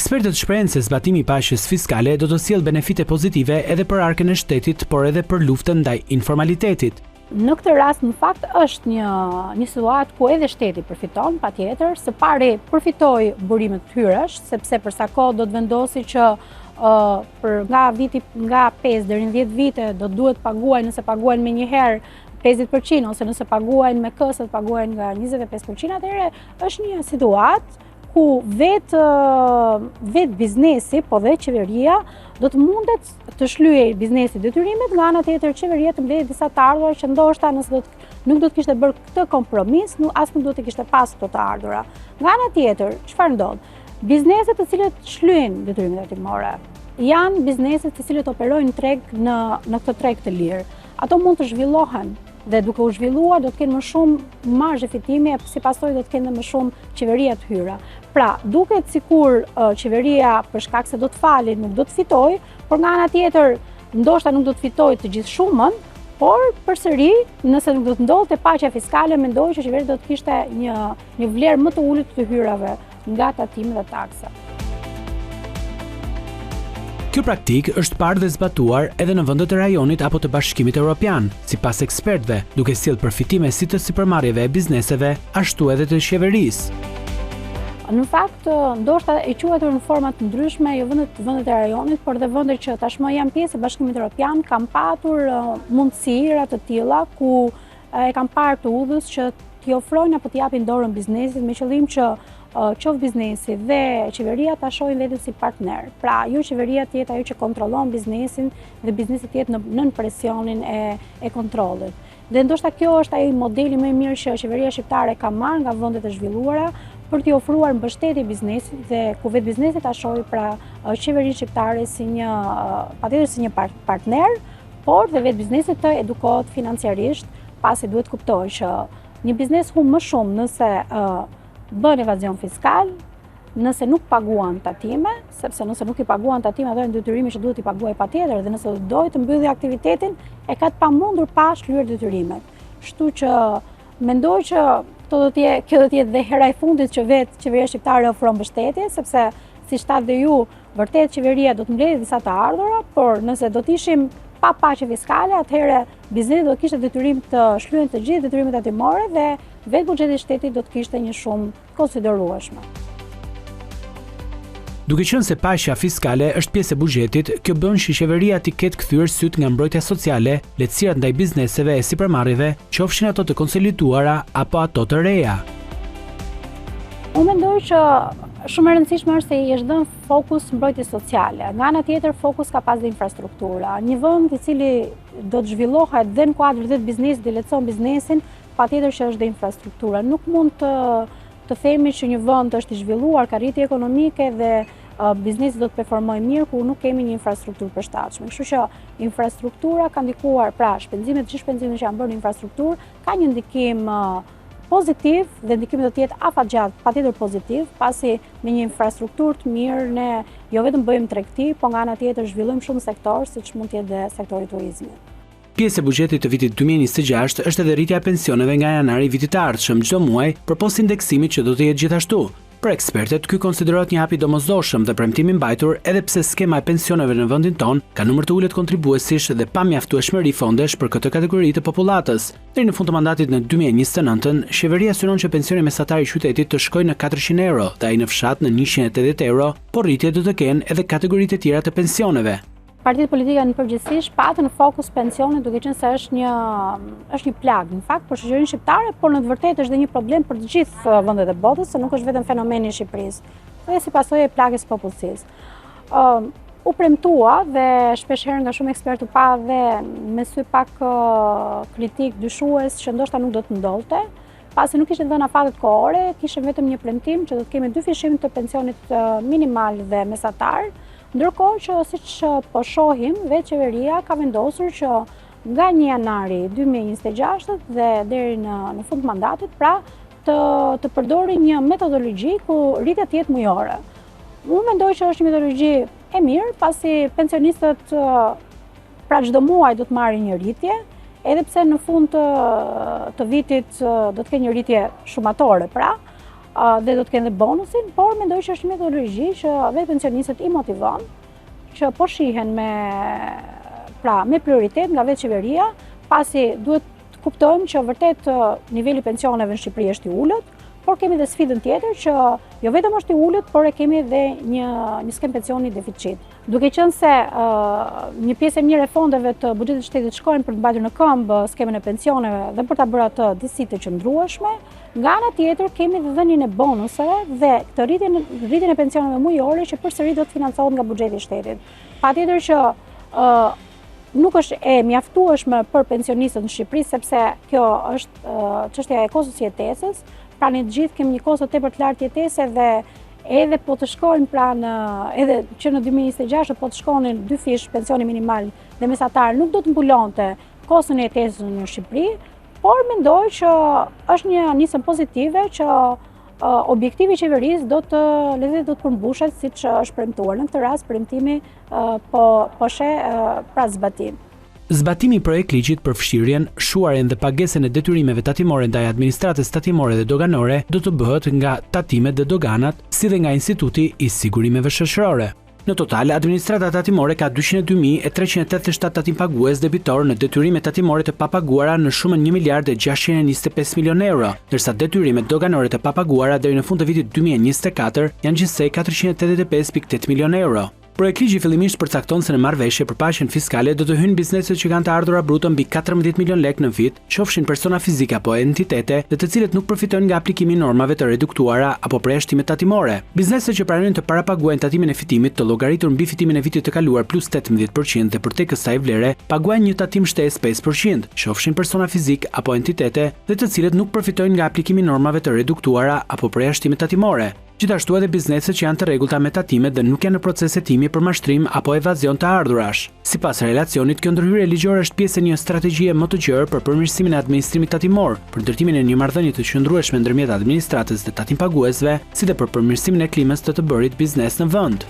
Ekspertët shprehen se zbatimi i paqes fiskale do të sjellë benefite pozitive edhe për arkën e shtetit, por edhe për luftën ndaj informalitetit. Në këtë rast, në fakt, është një situatë ku edhe shteti përfiton, patjetër, së pari përfitoi burimet të hyrash, sepse për sa kohë do të vendosi që nga 5 deri në 10 vite do duhet paguajnë, nëse paguajnë me njëherë 50%, ose nëse paguajnë me kësë të paguajnë nga 25%, atëherë është një situatë ku vetë biznesi, po dhe qeveria, do të mundet të shlyej biznesi detyrimet, nga ana tjetër qeveria të mbledhë disa të ardhura që ndoshta nëse nuk do të kishte bërë këtë kompromis, as nuk do të kishte pas këto të ardhura. Nga ana tjetër, çfarë ndodh? Bizneset të cilët shlyejnë detyrimet hetimore janë bizneset të cilët operojnë në këtë treg të lirë. Ato mund të zhvillohen dhe duke u zhvilluar do të kenë më shumë marzhe fitimi e si pasojë do të kenë më shumë qeveria të hyra. Pra, duket sikur qeveria për shkak se do të falin nuk do të fitojë, por nga ana tjetër ndoshta nuk do të fitojë të gjithë shumën, por përsëri nëse nuk do të ndodhte paqja fiskale, mendoj që qeveria do të kishte një vlerë më të ulët të hyrave nga tatimi dhe taksa. Kjo praktik është parë dhe zbatuar edhe në vendet e rajonit apo të Bashkimit Evropian, sipas ekspertëve, duke sjellë përfitime si të sipërmarrjeve e bizneseve, ashtu edhe të qeverisë. Në fakt, ndoshta e quajtur në forma të ndryshme, jo vendet e rajonit, por dhe vendet që tashmë janë pjesë e Bashkimit Evropian kanë patur mundësira të tilla ku e kanë parë të udhës që t'i ofrojnë apo t'i japin dorën biznesit me qëllim që qoftë biznesi dhe qeveria ta shohin veten si partner. Pra, jo qeveria të jetë ajo që kontrollon biznesin dhe biznesi të jetë nën presionin e kontrollit. Dhe ndoshta kjo është ai modeli më i mirë që qeveria shqiptare ka marrë nga vendet e zhvilluara për t'i ofruar mbështetje biznesit dhe ku vetë biznesi ta shohë pra qeverinë shqiptare patjetër si një partner, por dhe vetë biznesi të edukohet financiarisht, pasi duhet kuptojë që një biznes humb më shumë nëse bën evazion fiskal, nëse nuk paguan tatime, sepse nëse nuk i paguan tatime, ato janë detyrime që duhet i paguaj patjetër, dhe nëse dojë të mbylli aktivitetin, e ka të pamundur pa shlyer detyrimet. Kështu që mendoj që kjo do të jetë dhe hera e fundit që vetë qeveria shqiptare ofron mbështetje, sepse siç thatë dhe ju, vërtet qeveria do të mbledhë disa të ardhura, por nëse do të ishim pa paqe fiskale, atëherë biznesi do të kishte detyrim të shlyejnë të gjithë detyrimet hetimore dhe vetë buxheti i shtetit do të kishte një shumë konsiderueshme. Duke qenë se paqja fiskale është pjesë e buxhetit, kjo bën që qeveria të ketë kthyer syt nga mbrojtja sociale, lehtësirat ndaj bizneseve e sipërmarrjeve, qofshin ato të konsoliduara apo ato të reja. Unë mendoj që shumë e rëndësishme është se i është dhënë fokus mbrojtjes sociale. Nga ana tjetër, fokus ka pas dhe infrastruktura. Një vend i cili do të zhvillohet dhe në kuadër dhe të biznesit, dhe lehtëson biznesin, patjetër që është dhe infrastruktura. Nuk mund të themi që një vend është i zhvilluar, ka rritje ekonomike dhe biznesi do të performojë mirë kur nuk kemi një infrastrukturë përshtatshme. Kështu që infrastruktura ka ndikuar, pra shpenzimet që janë bërë në infrastrukturë, ka një ndikim pozitiv dhe ndikimi do të jetë afatgjatë, patjetër pozitiv, pasi me një infrastrukturë të mirë ne jo vetëm bëjmë tregti, po nga ana tjetër zhvillojmë shumë sektor, siç mund të jetë dhe sektori i turizmit. Pjesë e buxhetit të vitit 2026 është edhe rritja e pensioneve nga janari i vitit të ardhshëm çdo muaj, përpos indeksimit që do të jetë gjithashtu. Për ekspertet, ky konsiderohet një hap i domosdoshëm dhe premtim i mbajtur, edhe pse skema e pensioneve në vendin ton ka numër të ulët kontribuesish dhe pa mjaftueshmëri fondesh për këtë kategori të popullatës. Deri në fund të mandatit në 2029, qeveria synon që pensioni mesatar i qytetit të shkojë në 400 euro dhe ai në fshat në 180 euro, por rritje do të kenë edhe kategoritë e tjera të pensioneve. Partitë politike në përgjithësi patën në fokus pensionet, duke qenë se është një plagë në fakt për shoqërinë shqiptare, por në të vërtetë është dhe një problem për të gjithë vendet e botës, se nuk është vetëm fenomeni i Shqipërisë, dhe si pasojë e plagës së popullsisë. U premtua dhe shpeshherë nga shumë ekspertë u pa dhe me sy pak kritik dyshues që ndoshta nuk do të ndodhte, pasi nuk ishte dhënë afatet kohore, kishte vetëm një premtim që do të kemi 2 fishim të pensionit minimal dhe mesatar. Ndërkohë që siç po shohim, vetë qeveria ka vendosur që nga 1 janari 2026 dhe deri në fund mandatit, pra të përdori një metodologji ku rritja të jetë mujore. Unë mendoj që është një metodologji e mirë, pasi pensionistët pra çdo muaj do të marrin një rritje, edhe pse në fund të vitit do të kenë një rritje shumatore, pra dhe do të kenë dhe bonusin, por mendoj që është një metodologji që vetë pensionistët i motivon, që po shihen me prioritet nga vetë qeveria, pasi duhet të kuptojmë që vërtet niveli pensioneve në Shqipëri është i ulët, por kemi dhe sfidën tjetër që jo vetëm është i ulët, por e kemi dhe një skem pensioni deficit. Duke qenë se një pjesë e mirë e fondeve të buxhetit shtetit shkojnë për të mbajtur në këmbë skemën e pensioneve dhe për ta bërë atë disi të qëndrueshme, nga ana tjetër kemi dhe dhënien e bonuseve dhe këtë rritjen e pensioneve mujore që përsëri do të financohet nga buxheti i shtetit. Patjetër që nuk është e mjaftueshme për pensionistët në Shqipëri, sepse kjo është çështja e kostos jetesës. Pra ne të gjithë kemi një kosto tepër të lartë jetese dhe edhe po të shkojnë edhe që në 2026 po të shkonin 2 fish pensioni minimal dhe mesatar nuk do të mbulonte koston e jetesës në Shqipëri, por mendoj që është një nisëm pozitive që objektivi i qeverisë do të përmbushet siç është premtuar. Në këtë rast premtimi po sheh pra zbatim. Zbatimi i projekt ligjit për fshirjen, shuarjen dhe pagesën e detyrimeve tatimore ndaj administratës tatimore dhe doganore do të bëhet nga tatimet dhe doganat, si dhe nga Instituti i Sigurimeve Shoqërore. Në total, administrata tatimore ka 202.387 tatim pagues debitor në detyrimet tatimore të papaguara në shumën 1.625 milion euro, ndërsa detyrimet doganore të papaguara deri në fund të vitit 2024 janë gjithsej 485.8 milion euro. Projekt ligji fillimisht përcakton se në marrëveshje për paqen fiskale do të hyjnë bizneset që kanë të ardhura bruto mbi 14 milion lekë në vit, qofshin persona fizike apo entitete, dhe të cilët nuk përfitojnë nga aplikimi i normave të reduktuara apo përjashtimet tatimore. Bizneset që pranojnë të parapaguajnë tatimin e fitimit të llogaritur mbi fitimin e vitit të kaluar plus 18% dhe për tek kësaj vlere paguajnë një tatim shtesë 5%, qofshin persona fizik apo entitete, dhe të cilët nuk përfitojnë nga aplikimi i normave të reduktuara apo përjashtimet tatimore. Gjithashtu edhe bizneset që janë të rregullta me tatimet dhe nuk janë në proces hetimi për mashtrim apo evazion të ardhurash. Sipas relacionit, kjo ndërhyrje ligjore është pjesë e një strategjie më të gjerë për përmirësimin e administrimit tatimor, për ndërtimin e një marrëdhënie të qëndrueshme ndërmjet administratës dhe tatim paguesve, si dhe për përmirësimin e klimës të bërit biznes në vend.